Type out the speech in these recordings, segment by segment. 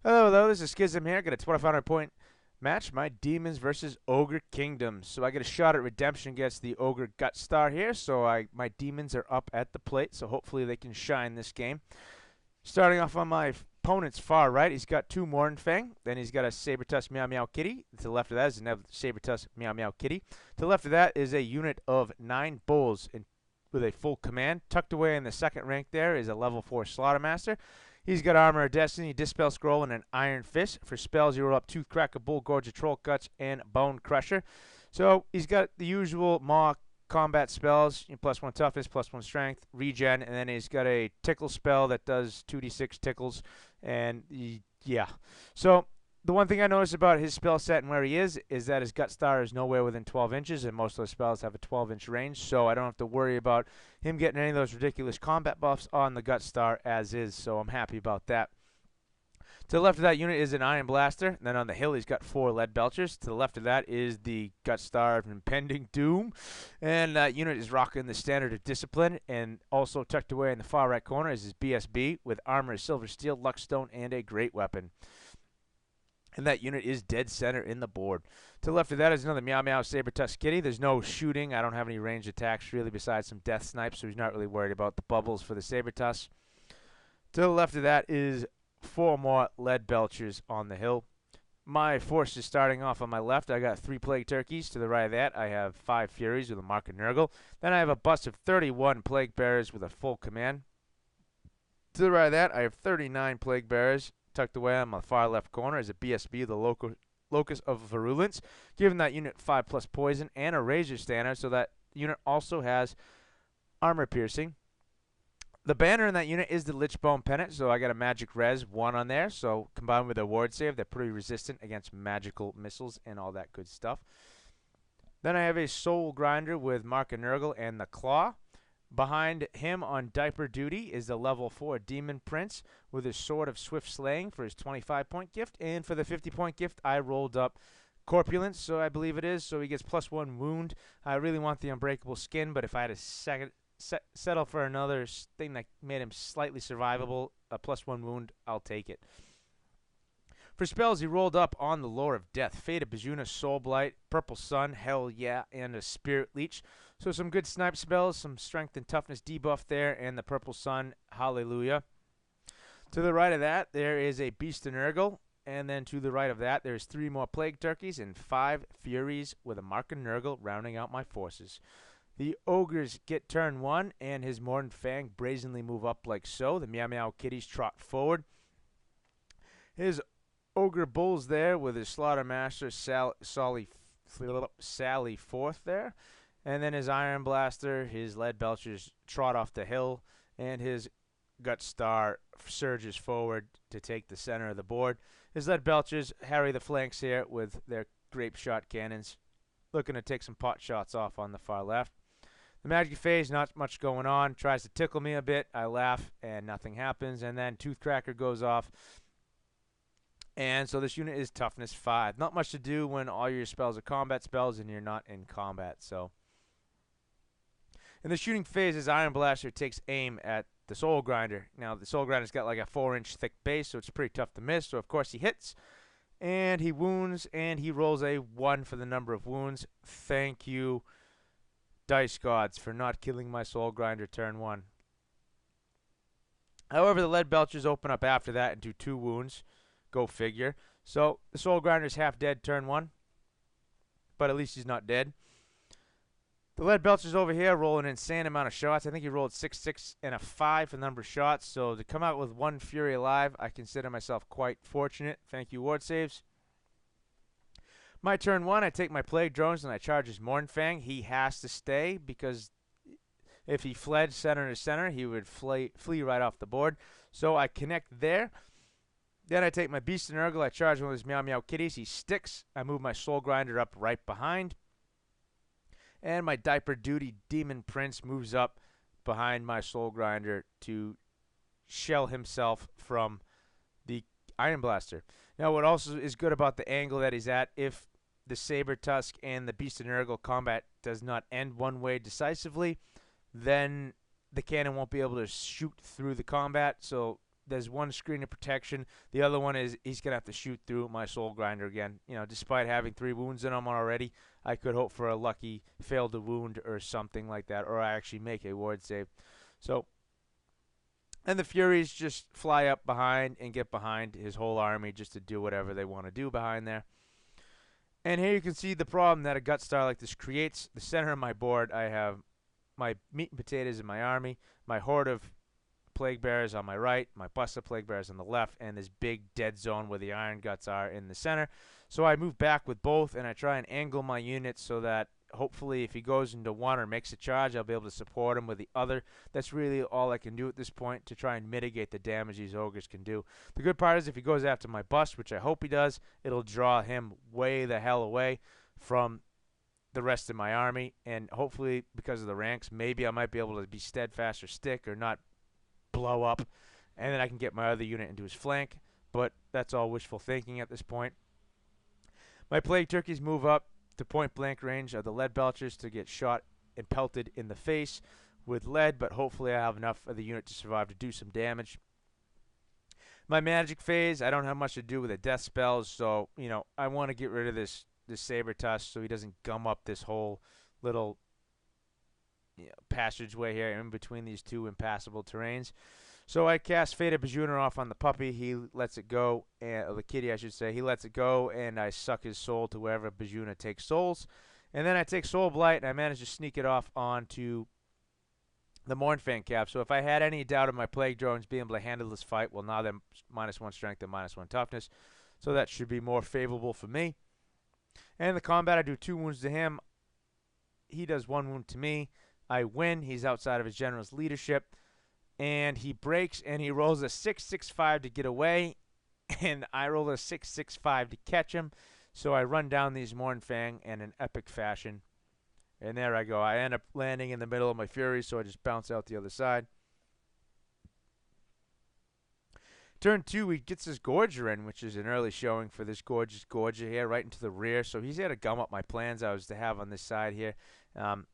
Hello, this is Schism here. Got a 2,500 point match. My Demons versus Ogre Kingdom. So I get a shot at redemption against the Ogre Gut Star here. So my Demons are up at the plate. So hopefully they can shine this game. Starting off on my opponent's far right, he's got two Mornfang. Then he's got a Sabertusk Meow Meow Kitty. To the left of that is another Sabertusk Meow Meow Kitty. To the left of that is a unit of 9 Bulls with a full command. Tucked away in the second rank there is a level 4 Slaughtermaster. He's got Armor of Destiny, Dispel Scroll, and an Iron Fist. For spells, you roll up Toothcracker, Bull Gorge, Troll Guts, and Bone Crusher. So he's got the usual Maw combat spells, +1 toughness, +1 strength, regen, and then he's got a tickle spell that does 2d6 tickles, and yeah. So the one thing I noticed about his spell set and where he is that his Gut Star is nowhere within 12 inches, and most of the spells have a 12-inch range, so I don't have to worry about him getting any of those ridiculous combat buffs on the Gut Star as is, so I'm happy about that. To the left of that unit is an Iron Blaster. And then on the hill, he's got 4 Lead Belchers. To the left of that is the Gut Star of Impending Doom. And that unit is rocking the Standard of Discipline. And also tucked away in the far right corner is his BSB with Armor of Silver Steel, Luckstone, and a Great Weapon. And that unit is dead center in the board. To the left of that is another Meow Meow Sabertusk Kitty. There's no shooting. I don't have any ranged attacks really besides some death snipes, so he's not really worried about the bubbles for the Sabertusk. To the left of that is 4 more Lead Belchers on the hill. My force is starting off on my left. I got 3 Plague Turkeys. To the right of that, I have 5 Furies with a Mark of Nurgle. Then I have a bust of 31 Plague Bearers with a full command. To the right of that, I have 39 Plague Bearers. Tucked away on my far left corner is a BSB, the Locus of Virulence, giving that unit 5+ poison and a Razor Standard, so that unit also has armor piercing. The banner in that unit is the Lichbone Pennant, so I got a magic res 1 on there. So combined with a ward save, they're pretty resistant against magical missiles and all that good stuff. Then I have a Soul Grinder with Mark of Nurgle and the Claw. Behind him on diaper duty is the level 4 Demon Prince with his Sword of Swift Slaying for his 25-point gift. And for the 50-point gift, I rolled up Corpulence, so I believe it is. So he gets +1 wound. I really want the Unbreakable Skin, but if I had a settle for another thing that made him slightly survivable, a +1 wound, I'll take it. For spells, he rolled up on the Lore of Death, Fate of Bajuna, Soul Blight, Purple Sun, Hell Yeah, and a Spirit Leech. So some good snipe spells, some strength and toughness debuff there, and the Purple Sun, Hallelujah. To the right of that, there is a Beast of Nurgle, and then to the right of that, there's 3 more Plague Turkeys and 5 Furies with a Mark of Nurgle rounding out my forces. The Ogres get turn 1, and his Mornfang brazenly move up like so. The Meow Meow Kitties trot forward. His Ogre Bulls there with his Slaughtermaster Sally Forth there. And then his Iron Blaster, his Lead Belchers trot off the hill, and his Gut Star surges forward to take the center of the board. His Lead Belchers harry the flanks here with their Grape Shot Cannons, looking to take some pot shots off on the far left. The Magic Phase, not much going on. Tries to tickle me a bit. I laugh, and nothing happens. And then Toothcracker goes off. And so this unit is Toughness 5. Not much to do when all your spells are combat spells and you're not in combat. So in the shooting phase, his Iron Blaster takes aim at the Soul Grinder. Now, the Soul Grinder's got like a 4-inch thick base, so it's pretty tough to miss. So, of course, he hits. And he wounds, and he rolls a 1 for the number of wounds. Thank you, Dice Gods, for not killing my Soul Grinder turn 1. However, the Lead Belchers open up after that and do 2 wounds. Go figure. So the Soul Grinder's half dead turn 1, but at least he's not dead. The Lead Belcher's over here roll an insane amount of shots. I think he rolled 6, 6, and a 5 for the number of shots. So to come out with 1 Fury alive, I consider myself quite fortunate. Thank you, ward saves. My turn 1, I take my Plague Drones and I charge his Mornfang. He has to stay because if he fled center to center, he would flee right off the board. So I connect there. Then I take my Beast of Nurgle. I charge one of his Meow Meow Kitties. He sticks. I move my Soul Grinder up right behind. And my Diaper Duty Demon Prince moves up behind my Soul Grinder to shell himself from the Iron Blaster. Now, what also is good about the angle that he's at, if the Sabertusk and the Beast of Nurgle combat does not end one way decisively, then the cannon won't be able to shoot through the combat. So there's one screen of protection. The other one is he's going to have to shoot through my Soul Grinder again. You know, despite having 3 wounds in him already, I could hope for a lucky fail to wound or something like that, or I actually make a ward save. So, and the Furies just fly up behind and get behind his whole army just to do whatever they want to do behind there. And here you can see the problem that a Gut Star like this creates. The center of my board, I have my meat and potatoes in my army, my horde of plague bearers on my right, my bust of plague bearers on the left, and this big dead zone where the iron guts are in the center. So I move back with both, and I try and angle my units so that hopefully if he goes into one or makes a charge, I'll be able to support him with the other. That's really all I can do at this point to try and mitigate the damage these ogres can do. The good part is if he goes after my bust, which I hope he does, it'll draw him way the hell away from the rest of my army, and hopefully because of the ranks, maybe I might be able to be steadfast or stick or not blow up, and then I can get my other unit into his flank, but that's all wishful thinking at this point. My plague turkeys move up to point blank range of the lead belchers to get shot and pelted in the face with lead, but hopefully I have enough of the unit to survive to do some damage. My magic phase, I don't have much to do with the death spells, so you know I want to get rid of this saber tusk so he doesn't gum up this whole little passageway here in between these two impassable terrains. So I cast Faded Bajuna off on the puppy. He lets it go, or the kitty, I should say. He lets it go, and I suck his soul to wherever Bajuna takes souls. And then I take Soul Blight, and I manage to sneak it off onto the Mournfang cap. So if I had any doubt of my Plague Drones being able to handle this fight, well, now they're -1 strength and -1 toughness. So that should be more favorable for me. And in the combat, I do 2 wounds to him. He does 1 wound to me. I win. He's outside of his general's leadership. And he breaks, and he rolls a 6-6-5 to get away. And I roll a 6-6-5 to catch him. So I run down these Mournfang in an epic fashion. And there I go. I end up landing in the middle of my Furies, so I just bounce out the other side. Turn 2, he gets his Gorger in, which is an early showing for this gorgeous Gorger here, right into the rear. So he's here to gum up my plans I was to have on this side here.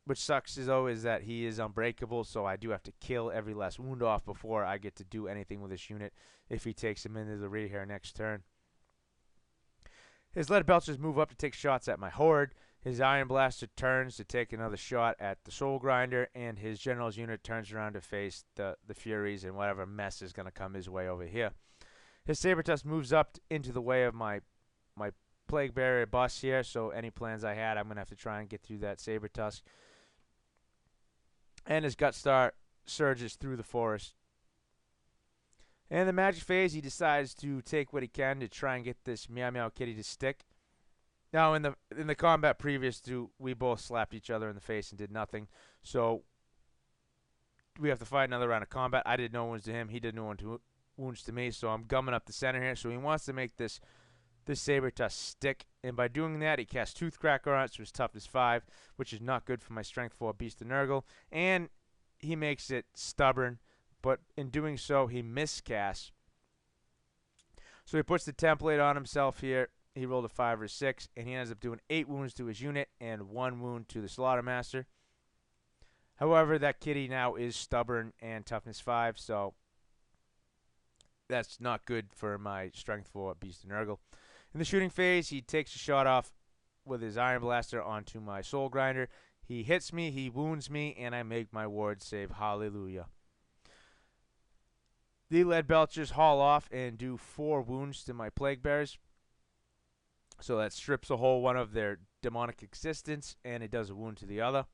Which sucks, though, is that he is unbreakable, so I do have to kill every last wound off before I get to do anything with this unit if he takes him into the rear here next turn. His lead belchers move up to take shots at my horde. His Iron Blaster turns to take another shot at the Soul Grinder, and his general's unit turns around to face the Furies and whatever mess is going to come his way over here. His Sabertusk moves up into the way of my Plague Barrier bus here, so any plans I had, I'm going to have to try and get through that Sabertusk. And his Gutstar surges through the forest. And in the magic phase, he decides to take what he can to try and get this Meow Meow Kitty to stick. Now, in the combat previous to, we both slapped each other in the face and did nothing. So we have to fight another round of combat. I did no wounds to him. He did no wounds to me. So I'm gumming up the center here. So he wants to make this Sabertusk stick. And by doing that, he casts Toothcracker on it, so his toughness 5, which is not good for my strength 4 Beast of Nurgle. And he makes it stubborn. But in doing so, he miscasts. So he puts the template on himself here. He rolled a 5 or 6, and he ends up doing 8 wounds to his unit and 1 wound to the Slaughtermaster. However, that kitty now is stubborn and toughness 5, so that's not good for my strength 4 Beast of Nurgle. In the shooting phase, he takes a shot off with his Iron Blaster onto my Soul Grinder. He hits me, he wounds me, and I make my ward save. Hallelujah. The lead belchers haul off and do 4 wounds to my Plague Bears. So that strips a whole one of their demonic existence, and it does a wound to the other.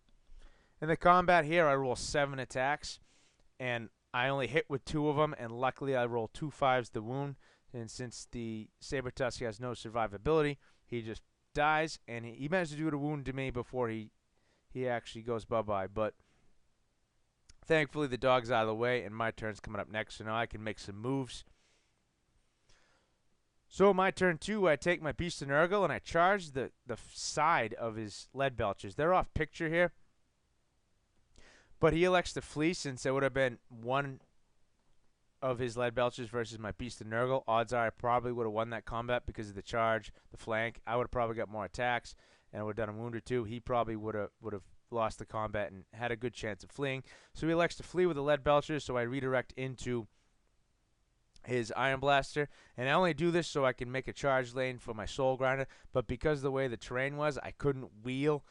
In the combat here, I roll 7 attacks, and I only hit with 2 of them, and luckily I roll 2 5s to wound. And since the Sabertusk has no survivability, he just dies, and he managed to do a wound to me before he actually goes bye-bye. But thankfully, the dog's out of the way, and my turn's coming up next, so now I can make some moves. So my turn 2, I take my Beast of Nurgle and I charge the side of his lead belchers. They're off picture here. But he elects to flee since it would have been 1 of his lead belchers versus my Beast of Nurgle. Odds are I probably would have won that combat because of the charge, the flank. I would have probably got more attacks and would have done a wound or 2. He probably would have lost the combat and had a good chance of fleeing. So he elects to flee with the lead belchers, so I redirect into his Iron Blaster, and I only do this so I can make a charge lane for my Soul Grinder, but because of the way the terrain was, I couldn't wheel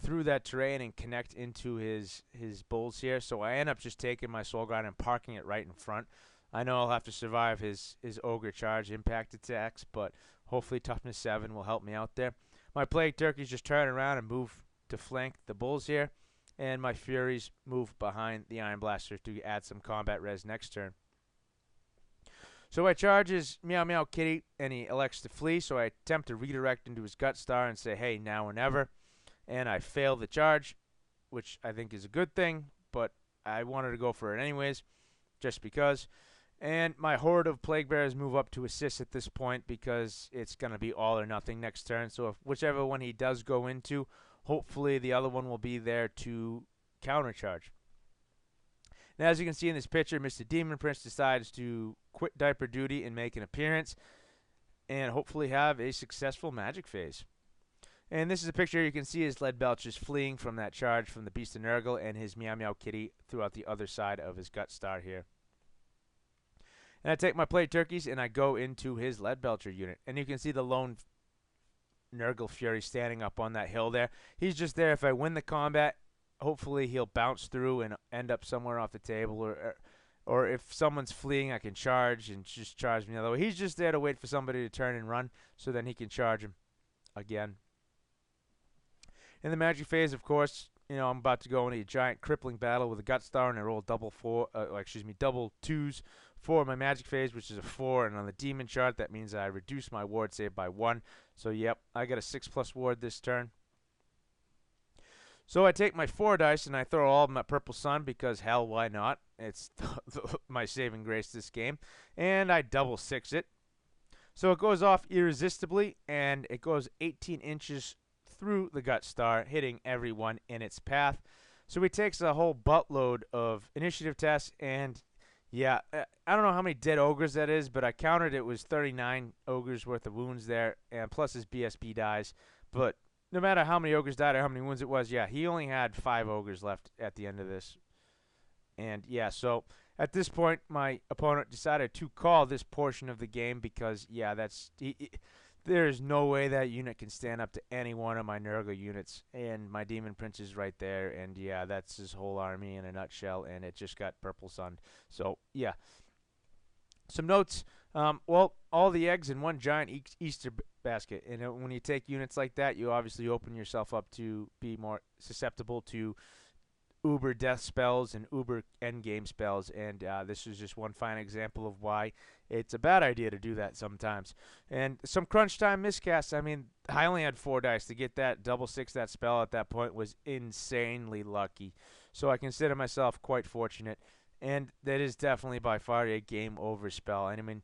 through that terrain and connect into his bulls here, so I end up just taking my Soul Grinder and parking it right in front. I know I'll have to survive his Ogre charge impact attacks, but hopefully toughness 7 will help me out there. My Plague Turkeys just turn around and move to flank the bulls here, and my Furies move behind the Iron Blaster to add some combat res next turn. So I charge his Meow Meow Kitty, and he elects to flee, so I attempt to redirect into his Gut Star and say, hey, now or never. And I fail the charge, which I think is a good thing, but I wanted to go for it anyways, just because. And my Horde of Plague Bears move up to assist at this point because it's going to be all or nothing next turn. So if whichever one he does go into, hopefully the other one will be there to countercharge. Now, as you can see in this picture, Mr. Demon Prince decides to quit diaper duty and make an appearance and hopefully have a successful magic phase. And this is a picture you can see his Leadbelch is fleeing from that charge from the Beast of Nurgle and his Meow Meow Kitty throughout the other side of his Gut Star here. And I take my Plague Turkeys and I go into his Leadbelcher unit. And you can see the lone Nurgle Fury standing up on that hill there. He's just there if I win the combat. Hopefully he'll bounce through and end up somewhere off the table, or if someone's fleeing, I can charge and just charge me the other way. He's just there to wait for somebody to turn and run, so then he can charge him again. In the magic phase, of course, I'm about to go into a giant crippling battle with a Gut Star, and I roll double twos for my magic phase, which is a 4, and on the demon chart, that means I reduce my ward save by 1. So yep, I got a 6+ ward this turn. So I take my 4 dice and I throw all of them at Purple Sun because hell, why not? It's my saving grace this game. And I double 6 it. So it goes off irresistibly and it goes 18 inches through the Gut Star, hitting everyone in its path. So he takes a whole buttload of initiative tests, and yeah, I don't know how many dead ogres that is, but I counted it was 39 ogres worth of wounds there, and plus his BSB dies. But no matter how many ogres died or how many wounds it was, yeah, he only had 5 ogres left at the end of this. And yeah, so at this point, my opponent decided to call this portion of the game because, yeah, there is no way that unit can stand up to any one of my Nurgle units. And my Demon Prince is right there, and yeah, that's his whole army in a nutshell, and it just got Purple Sun. So, yeah. Some notes. Well, all the eggs in one giant Easter basket. And when you take units like that, you obviously open yourself up to be more susceptible to uber death spells and uber endgame spells. And this is just one fine example of why it's a bad idea to do that sometimes. And some crunch time miscasts. I mean, I only had 4 dice to get that double 6 that spell at that point was insanely lucky. So I consider myself quite fortunate. And that is definitely by far a game over spell. And I mean,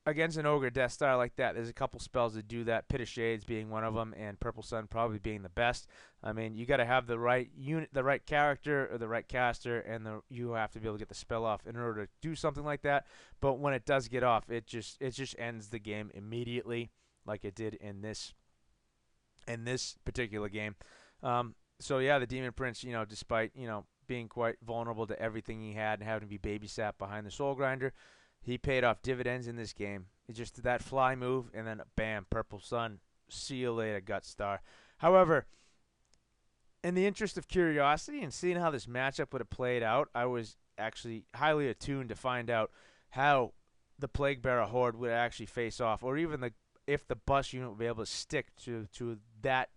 against an Ogre Death Star like that, there's a couple spells that do that. Pit of Shades being one of them, and Purple Sun probably being the best. I mean, you got to have the right unit, the right character, or the right caster, and you have to be able to get the spell off in order to do something like that. But when it does get off, it just ends the game immediately, like it did in this particular game. So yeah, the Demon Prince, despite being quite vulnerable to everything he had and having to be babysat behind the Soul Grinder, he paid off dividends in this game. It's just that fly move, and then bam, Purple Sun. See you later, Gut Star. However, in the interest of curiosity and seeing how this matchup would have played out, I was actually highly attuned to find out how the Plague Bearer Horde would actually face off, or even if the bus unit would be able to stick to that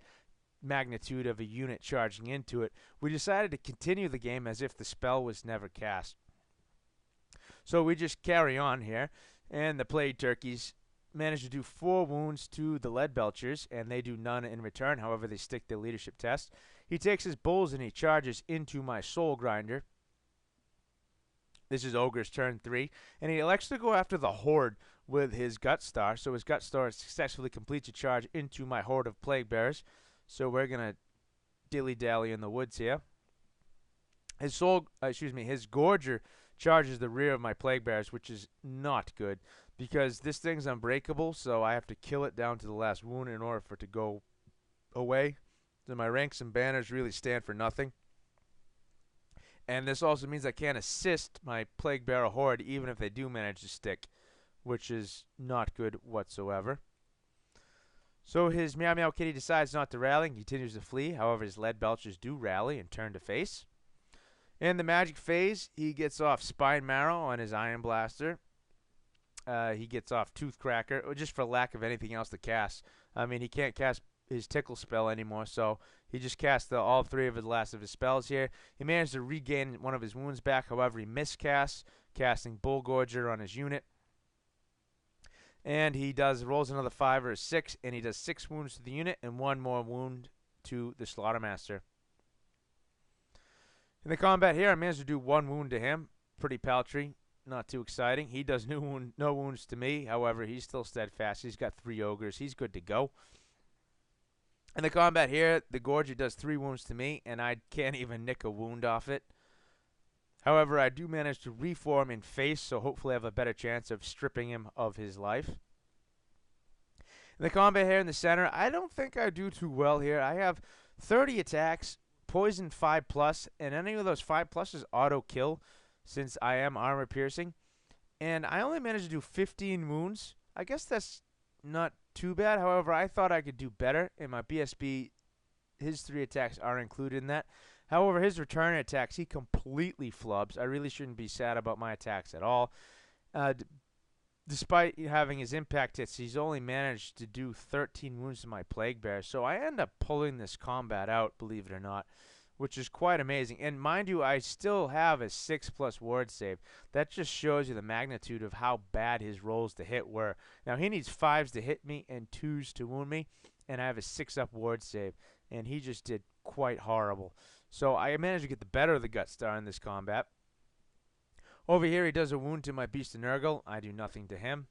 magnitude of a unit charging into it. We decided to continue the game as if the spell was never cast. So we just carry on here, and the Plague Turkeys manage to do 4 wounds to the Leadbelchers, and they do none in return. However, they stick their leadership test. He takes his bulls and he charges into my Soul Grinder. This is Ogre's turn 3, and he elects to go after the Horde with his Gut Star. So his Gut Star successfully completes a charge into my Horde of Plague Bearers. So we're gonna dilly-dally in the woods here. His Gorger charges the rear of my Plague Bearers, which is not good because this thing's unbreakable, so I have to kill it down to the last wound in order for it to go away. So my ranks and banners really stand for nothing. And this also means I can't assist my Plague Bearer Horde even if they do manage to stick, which is not good whatsoever. So his Meow Meow Kitty decides not to rally and continues to flee. However, his Lead Belchers do rally and turn to face. In the magic phase, he gets off Spine Marrow on his Iron Blaster. He gets off Tooth Cracker, just for lack of anything else to cast. I mean, he can't cast his Tickle spell anymore, so he just cast all three of his last of his spells here. He managed to regain one of his wounds back. However, he miscasts, casting Bullgorger on his unit. And he rolls another 5 or a 6, and he does 6 wounds to the unit and 1 more wound to the Slaughtermaster. In the combat here, I managed to do 1 wound to him. Pretty paltry, not too exciting. He does no wounds to me. However, he's still steadfast. He's got 3 ogres. He's good to go. In the combat here, the Gorger does 3 wounds to me, and I can't even nick a wound off it. However, I do manage to reform in face, so hopefully I have a better chance of stripping him of his life. In the combat here in the center, I don't think I do too well here. I have 30 attacks, poison 5+, and any of those 5+ auto kill since I am armor piercing. And I only managed to do 15 wounds. I guess that's not too bad. However, I thought I could do better. In my BSB, his 3 attacks are included in that. However, his return attacks, he completely flubs. I really shouldn't be sad about my attacks at all. Despite having his impact hits, he's only managed to do 13 wounds to my Plague Bear. So I end up pulling this combat out, believe it or not, which is quite amazing. And mind you, I still have a 6+ ward save. That just shows you the magnitude of how bad his rolls to hit were. Now, he needs 5s to hit me and 2s to wound me, and I have a 6-up ward save. And he just did quite horrible. So I managed to get the better of the Gut Star in this combat. Over here, he does a wound to my Beast of Nurgle. I do nothing to him.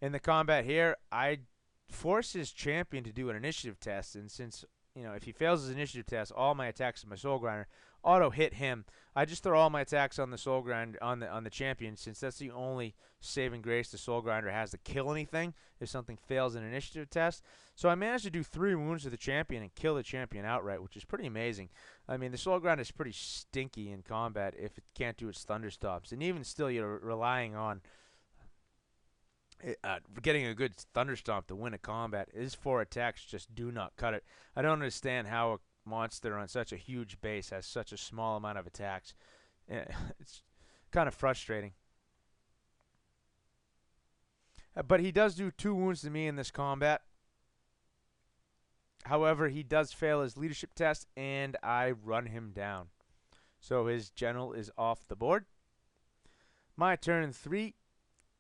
In the combat here, I force his champion to do an initiative test. And since, if he fails his initiative test, all my attacks on my Soul Grinder auto hit him. I just throw all my attacks on the Soul Grinder, on the champion, since that's the only saving grace the Soul Grinder has to kill anything if something fails an initiative test. So I managed to do 3 wounds to the champion and kill the champion outright, which is pretty amazing. I mean, the Soul Grinder is pretty stinky in combat if it can't do its Thunderstomps. And even still, you're relying on getting a good Thunderstomp to win a combat. His 4 attacks just do not cut it. I don't understand how a monster on such a huge base has such a small amount of attacks. It's kind of frustrating. But he does do 2 wounds to me in this combat. However, he does fail his leadership test, and I run him down. So his general is off the board. My turn 3.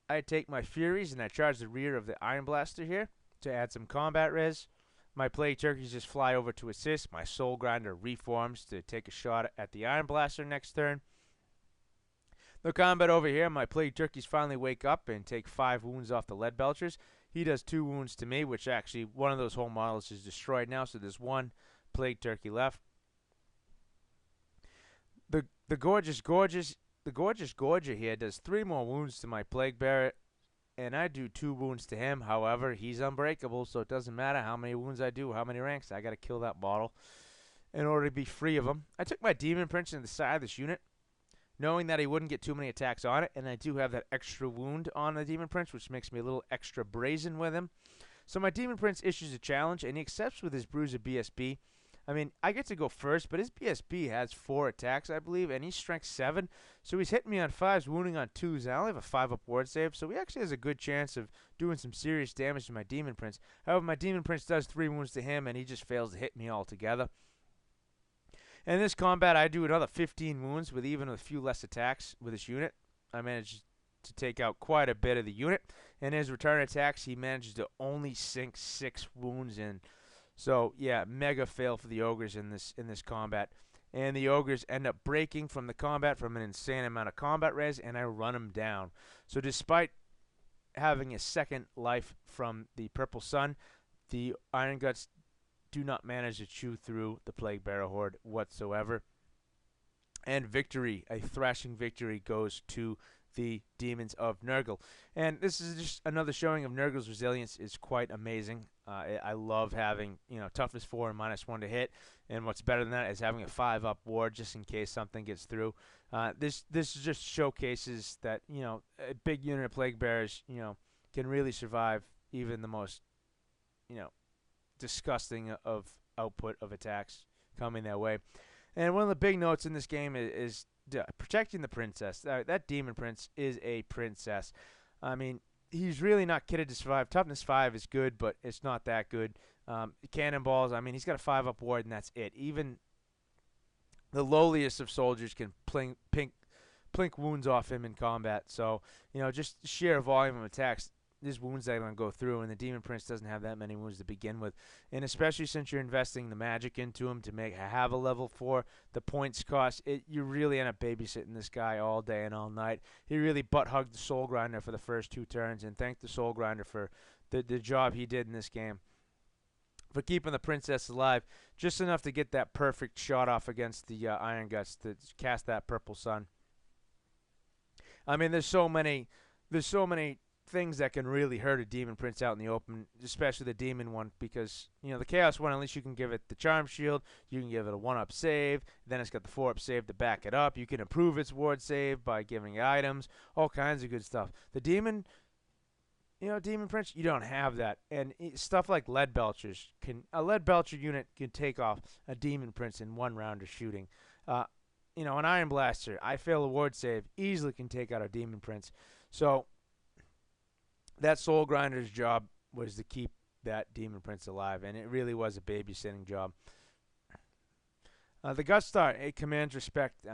I take my Furies, and I charge the rear of the Iron Blaster here to add some combat res. My Plague Turkeys just fly over to assist. My Soul Grinder reforms to take a shot at the Iron Blaster next turn. The combat over here, my Plague Turkeys finally wake up and take 5 wounds off the Lead Belchers. He does 2 wounds to me, which actually one of those whole models is destroyed now, so there's 1 Plague Turkey left. The Gorgeous Gorger here does 3 more wounds to my Plague Bearer, and I do 2 wounds to him. However, he's unbreakable, so it doesn't matter how many wounds I do, how many ranks. I got to kill that bottle in order to be free of him. I took my Demon Prince in the side of this unit, knowing that he wouldn't get too many attacks on it, and I do have that extra wound on the Demon Prince, which makes me a little extra brazen with him. So my Demon Prince issues a challenge, and he accepts with his Bruiser BSB. I mean, I get to go first, but his BSB has 4 attacks, I believe, and he's strength 7. So he's hitting me on 5s, wounding on 2s. I only have a 5-up ward save, so he actually has a good chance of doing some serious damage to my Demon Prince. However, my Demon Prince does 3 wounds to him, and he just fails to hit me altogether. In this combat, I do another 15 wounds with even a few less attacks with this unit. I managed to take out quite a bit of the unit. In his return attacks, he manages to only sink 6 wounds in. So, yeah, mega fail for the Ogres in this combat. And the Ogres end up breaking from the combat from an insane amount of combat res, and I run them down. So despite having a second life from the Purple Sun, the Iron Guts do not manage to chew through the Plague Bearer Horde whatsoever. And victory, a thrashing victory, goes to the Demons of Nurgle. And this is just another showing of Nurgle's resilience is quite amazing. I love having, toughness 4 and -1 to hit, and what's better than that is having a 5-up ward just in case something gets through. This just showcases that a big unit of Plague Bearers can really survive even the most disgusting of output of attacks coming their way. And one of the big notes in this game is protecting the princess. That demon prince is a princess. I mean, he's really not kitted to survive. Toughness 5 is good, but it's not that good. Cannonballs, I mean, he's got a 5-up ward, and that's it. Even the lowliest of soldiers can plink wounds off him in combat. So, just sheer volume of attacks, there's wounds that are going to go through, and the Demon Prince doesn't have that many wounds to begin with. And especially since you're investing the magic into him to have a level 4, the points cost, you really end up babysitting this guy all day and all night. He really butt-hugged the Soul Grinder for the first 2 turns, and thanked the Soul Grinder for the job he did in this game for keeping the princess alive, just enough to get that perfect shot off against the Iron Guts to cast that Purple Sun. I mean, there's so many things that can really hurt a Demon Prince out in the open, especially the Demon one, because the Chaos one, at least you can give it the Charm Shield, you can give it a 1-up save, then it's got the 4-up save to back it up, you can improve its ward save by giving it items, all kinds of good stuff. The Demon Prince, you don't have that, and stuff like Lead Belchers a Lead Belcher unit can take off a Demon Prince in 1 round of shooting. An Iron Blaster, I fail a ward save, easily can take out a Demon Prince. So that Soul Grinder's job was to keep that Demon Prince alive, and it really was a babysitting job. The Gut Star, it commands respect.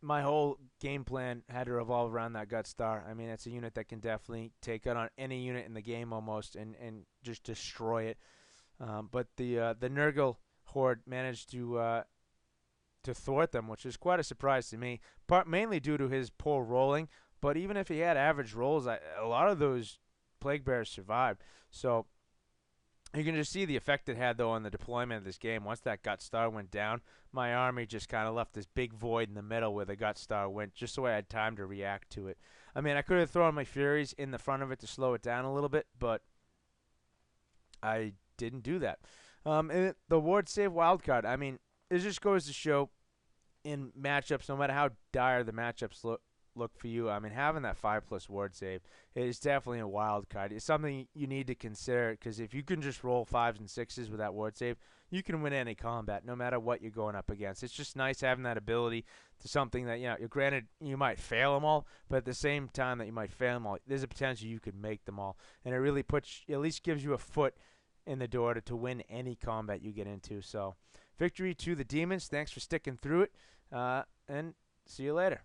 My whole game plan had to revolve around that Gut Star. I mean, it's a unit that can definitely take out on any unit in the game almost and just destroy it. But the Nurgle Horde managed to thwart them, which is quite a surprise to me, mainly due to his poor rolling. But even if he had average rolls, a lot of those Plague Bearers survived. So you can just see the effect it had, though, on the deployment of this game. Once that Gut Star went down, my army just kind of left this big void in the middle where the Gut Star went, just so I had time to react to it. I mean, I could have thrown my Furies in the front of it to slow it down a little bit, but I didn't do that. And the ward save wildcard, I mean, it just goes to show in matchups, no matter how dire the matchups look for you, I mean, having that 5+ ward save is definitely a wild card. It's something you need to consider, because if you can just roll 5s and 6s with that ward save, you can win any combat, no matter what you're going up against. It's just nice having that ability to something that, you're granted you might fail them all, but at the same time that you might fail them all, there's a potential you could make them all. And it really at least gives you a foot in the door to win any combat you get into. So, victory to the Demons. Thanks for sticking through it, and see you later.